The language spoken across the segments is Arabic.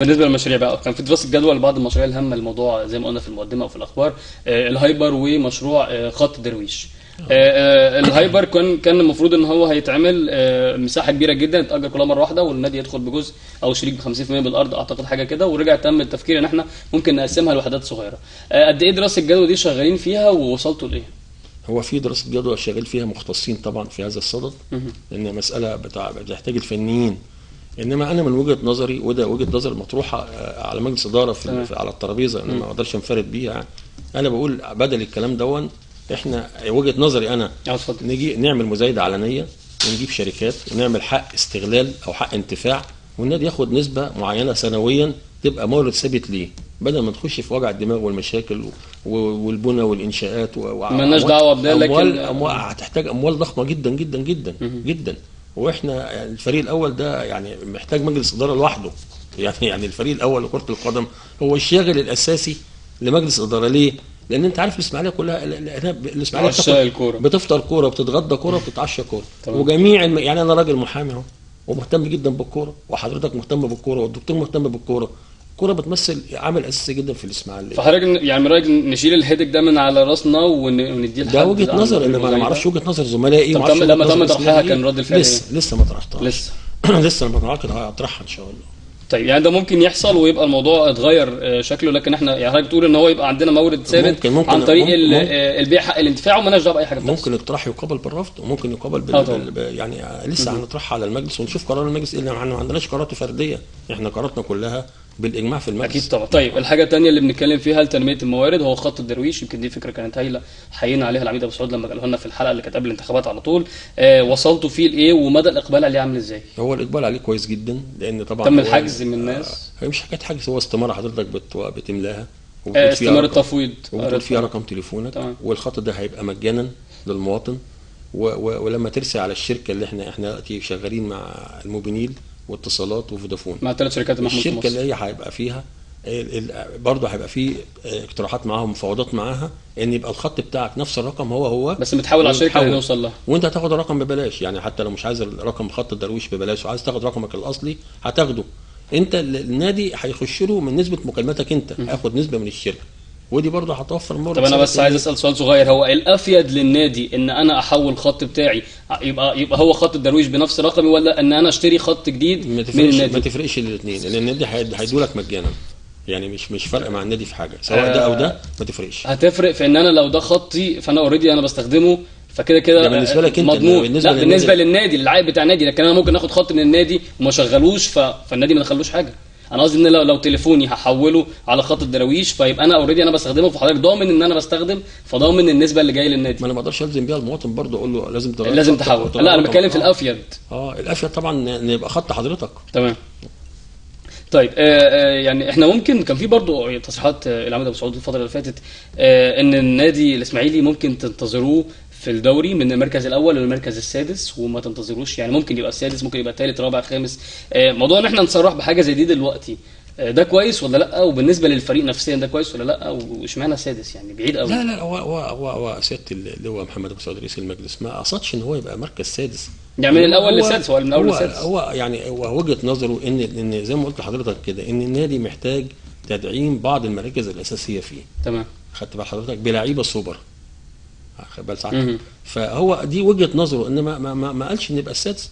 بالنسبه للمشاريع بقى، كان في دراسه جدوى لبعض المشاريع الهامه الموضوع زي ما قلنا في المقدمه او في الاخبار. الهايبر ومشروع خط درويش. الهايبر كان المفروض ان هو هيتعمل مساحه كبيره جدا تتاجر كلها مره واحده، والنادي يدخل بجزء او شريك ب 50% بالارض، اعتقد حاجه كده. ورجع تم التفكير ان احنا ممكن نقسمها لوحدات صغيره. قد ايه دراسه الجدوى دي شغالين فيها ووصلتوا لايه؟ هو في دراسة جدوى شغال فيها مختصين طبعا في هذا الصدد، لأن مسألة بتحتاج الفنيين. انما انا من وجهه نظري، وده وجهه نظر مطروحه على مجلس اداره على الترابيزه، انا ما اقدرش انفرد بيها يعني. انا بقول بدل الكلام دون، احنا وجهه نظري انا نيجي نعمل مزايده علنيه ونجيب شركات ونعمل حق استغلال او حق انتفاع، والنادي ياخد نسبه معينه سنويا تبقى مورد ثابت ليه، بدل ما نخش في وجع الدماغ والمشاكل والبنى والانشاءات مالناش دعوه بده. لكن هتحتاج اموال ضخمه جدا جدا جدا جدا. واحنا يعني الفريق الاول ده يعني محتاج مجلس اداره لوحده. يعني الفريق الاول لكره القدم هو الشاغل الاساسي لمجلس اداره. ليه؟ لان انت عارف الاسماعيليه كلها، الاسماعيليه بتفطر كوره وبتتغدى كوره وبتتعشى كوره، وجميع يعني انا راجل محامي اهو ومهتم جدا بالكوره، وحضرتك مهتم بالكوره، والدكتور مهتم بالكوره. الكوره بتمثل عامل اساسي جدا في الاسماعيليه. فحضرتك يعني من رايك نشيل الهيدك ده من على راسنا ونديه لحد؟ ده وجهه نظر، انما انا ما اعرفش وجهه نظر زملائي. لما تم طرحها كان رد الفعل لسه ما طرحتهاش. لسه لما هطرحها ان شاء الله. طيب يعني ده ممكن يحصل ويبقى الموضوع اتغير شكله، لكن احنا يعني حضرتك بتقول ان هو يبقى عندنا مورد ثابت عن طريق البيع حق الانتفاع، ومالناش دعوه باي حاجه بتحصل. ممكن الاقتراح يقابل بالرفض، وممكن يقابل يعني لسه هنطرحها على المجلس ونشوف قرار المجلس. الا احنا ما عندناش قرارات فرديه، احنا قراراتنا كلها بالاجماع في المجلس. اكيد طبعا. طيب الحاجه الثانيه اللي بنتكلم فيها لتنميه الموارد هو خط الدرويش. يمكن دي فكره كانت هايله، حيينا عليها العميد ابو سعود لما قالها لنا في الحلقه اللي كانت قبل الانتخابات على طول. وصلتوا فيه لايه ومدى الاقبال عليه عامل ازاي؟ هو الاقبال عليه كويس جدا، لان طبعا تم الحجز من الناس. هي مش حكايه حجز، هو استماره حضرتك بتملاها، استماره تفويض، وبتقول فيها رقم تليفونك، والخط ده هيبقى مجانا للمواطن. ولما ترسي على الشركه اللي احنا دلوقتي شغالين مع الموبينيل واتصالات وفودافون، مع 3 شركات الشركه اللي هي هيبقى فيها برضه هيبقى فيه اقتراحات معاهم، مفاوضات معاها، ان يبقى الخط بتاعك نفس الرقم هو بس متحول على الشركه اللي نوصل لها، وانت هتاخد الرقم ببلاش. يعني حتى لو مش عايز الرقم خط الدرويش ببلاش وعايز تاخد رقمك الاصلي هتاخده انت. النادي هيخش له من نسبه مكالماتك انت، هياخد نسبه من الشركه، ودي برضه هتوفر مورد. طب انا بس عايز اسال سؤال صغير، هو الافيد للنادي ان انا احول الخط بتاعي يبقى هو خط الدرويش بنفس رقمي، ولا ان انا اشتري خط جديد من النادي؟ ما تفرقش الاثنين، لان النادي هيدولك مجانا. يعني مش فرق مع النادي في حاجه، سواء ده او ده ما تفرقش. هتفرق في ان انا لو ده خطي فانا اوريدي انا بستخدمه، فكده كده بالنسبه لك انت مضمون. بالنسبه للنادي العائد بتاع النادي، لكن انا ممكن اخد خط من النادي وما شغلوش فالنادي ما دخلوش حاجه. انا قصدي ان لو تليفوني هحوله على خط الدراويش فيبقى انا اوريدي انا بستخدمه، فحضرتك ضامن ان انا بستخدم، فضامن النسبه اللي جايه للنادي. ما انا ما اقدرش الزم بيها المواطن برضه، اقول له لازم تحول. لا انا بتكلم في الافيد. الافيد طبعا ان يبقى خط حضرتك. تمام. طيب يعني احنا ممكن كان في برضه تصريحات العميد ابو سعود الفتره اللي فاتت ان النادي الاسماعيلي ممكن تنتظروه في الدوري من المركز الاول للمركز السادس، وما تنتظروش يعني ممكن يبقى السادس، ممكن يبقى ثالث رابع خامس. موضوع ان احنا نصرح بحاجه زي دي دلوقتي ده كويس ولا لا؟ وبالنسبه للفريق نفسيا ده كويس ولا لا؟ واشمعنى سادس يعني بعيد قوي؟ لا هو سياده اللي هو محمد ابو سعود رئيس المجلس ما قصدش ان هو يبقى مركز سادس، يعني من الاول للسادس. هو من الاول للسادس. هو يعني هو وجهه نظره ان زي ما قلت لحضرتك كده، ان النادي محتاج تدعيم بعض المراكز الاساسيه فيه. تمام. خدت بال حضرتك بلعيبه سوبر، خد بال ساعتك. فهو دي وجهه نظره، ان ما قالش ان يبقى السادس.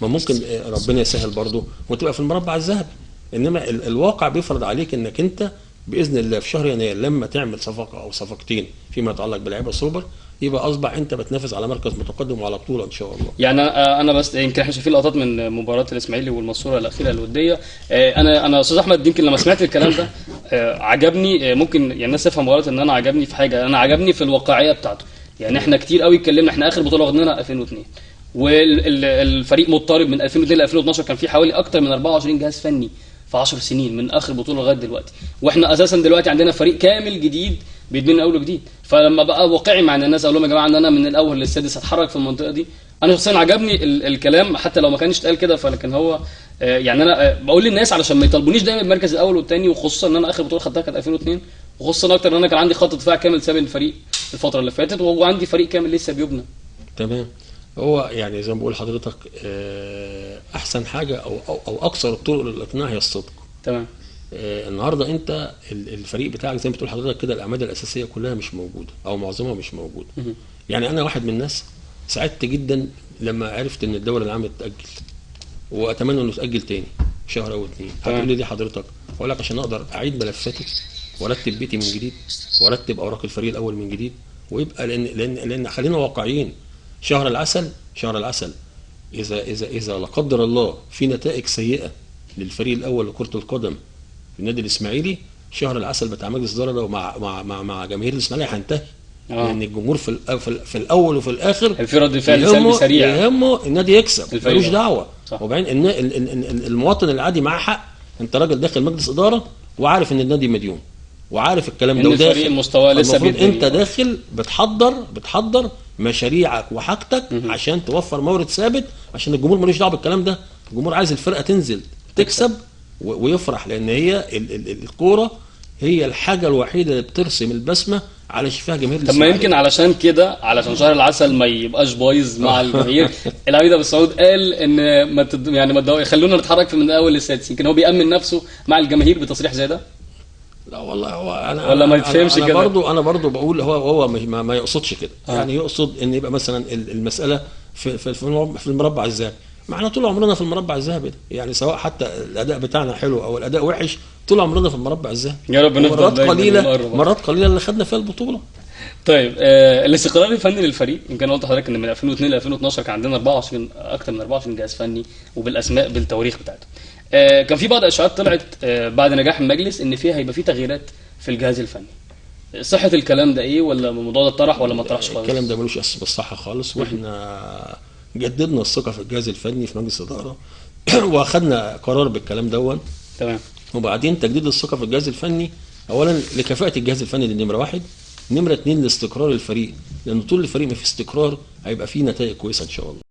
ما ممكن ربنا يسهل برضه وتبقى في المربع الذهبي، انما الواقع بيفرض عليك انك انت باذن الله في شهر يناير لما تعمل صفقه او صفقتين فيما يتعلق بلعيبه سوبر، يبقى اصبح انت بتنافس على مركز متقدم وعلى بطوله ان شاء الله. يعني انا بس يمكن احنا شايفين لقطات من مباراه الاسماعيلي والمنصوره الاخيره الوديه. انا استاذ احمد يمكن لما سمعت الكلام ده عجبني. ممكن يعني الناس تفهم غلط ان انا عجبني في حاجه، انا عجبني في الواقعيه بتاعته. يعني احنا كتير قوي اتكلمنا، احنا اخر بطوله واخدينها 2002 والفريق مضطرب من 2002 ل 2012، كان في حوالي اكتر من 24 جهاز فني في 10 سنين من اخر بطوله لغايه دلوقتي، واحنا اساسا دلوقتي عندنا فريق كامل جديد بيتبني من اول وجديد. فلما بقى واقعي مع الناس اقول لهم يا جماعه ان انا من الاول للسادس هتحرك في المنطقه دي، انا شخصيا عجبني الكلام حتى لو ما كانش اتقال كده. فلكن هو يعني انا بقول للناس علشان ما يطالبونيش دايما بالمركز الاول والثاني، وخصوصا ان انا اخر بطوله خدتها كانت 2002، وخصوصا اكتر ان انا كان عندي خط دفاع كامل سابق الفريق الفتره اللي فاتت، وعندي فريق كامل لسه بيبنى. تمام. هو يعني زي ما بقول حضرتك احسن حاجه او اكثر الطرق للاقناع هي الصدق. تمام. النهارده انت الفريق بتاعك زي ما بتقول حضرتك كده، الاعمده الاساسيه كلها مش موجوده او معظمها مش موجوده. يعني انا واحد من الناس سعدت جدا لما عرفت ان الدوري العام اتاجل، واتمنى انه يتاجل تاني شهر او اتنين. هتقول لي دي حضرتك، اقول لك عشان اقدر اعيد ملفاتي وارتب بيتي من جديد وارتب اوراق الفريق الاول من جديد، ويبقى لان خلينا واقعيين، شهر العسل اذا لا قدر الله في نتائج سيئه للفريق الاول لكره القدم في النادي الاسماعيلي، شهر العسل بتاع مجلس الاداره ده مع جماهير الاسماعيليه هينتهي. لان الجمهور في الاول وفي الاخر في رد فعل سلبي سريع، يهمه النادي يكسب، ملوش دعوه. وبعدين المواطن العادي معاه حق، انت راجل داخل مجلس اداره وعارف ان النادي مديون وعارف الكلام ده، وداخل المستوى لسه المفروض انت داخل بتحضر مشاريعك وحاجتك عشان توفر مورد ثابت، عشان الجمهور ملوش دعوه بالكلام ده. الجمهور عايز الفرقه تنزل تكسب ويفرح، لان هي الكوره هي الحاجه الوحيده اللي بترسم البسمه على شفاه جماهير الاسماعيليه. طب ما يمكن علشان كده، علشان شهر العسل ما يبقاش بايظ مع الجماهير، العميد ابو السعود قال ان ما يخلونا نتحرك من الاول للسادس. يمكن هو بيأمن نفسه مع الجماهير بتصريح زي ده. لا والله هو انا ولا ما يتفهمش كده. انا برضو بقول هو ما يقصدش كده. يعني يقصد ان يبقى مثلا المساله في المربع الذهبي. ما احنا طول عمرنا في المربع الذهبي ده، يعني سواء حتى الاداء بتاعنا حلو او الاداء وحش، طول عمرنا في المربع الذهبي. يا رب نفضل مرات قليله اللي خدنا فيها البطوله. طيب الاستقرار الفني للفريق، يمكن قلت لحضرتك ان من 2002 ل 2012 كان عندنا اكتر من 24 جهاز فني وبالاسماء بالتواريخ بتاعته. كان في بعض الاشاعات طلعت بعد نجاح المجلس ان فيها هيبقى في تغييرات في الجهاز الفني. صحه الكلام ده ايه، ولا الموضوع ده اتطرح ولا ما اتطرحش خالص؟ الكلام ده ملوش اساس بالصحه خالص، واحنا جددنا الثقه في الجهاز الفني في مجلس الاداره واخدنا قرار بالكلام دون. تمام. وبعدين تجديد الثقه في الجهاز الفني اولا لكفاءه الجهاز الفني، دي نمره واحد. نمره اتنين لاستقرار الفريق، لان طول الفريق ما في استقرار هيبقى فيه نتائج كويسه ان شاء الله.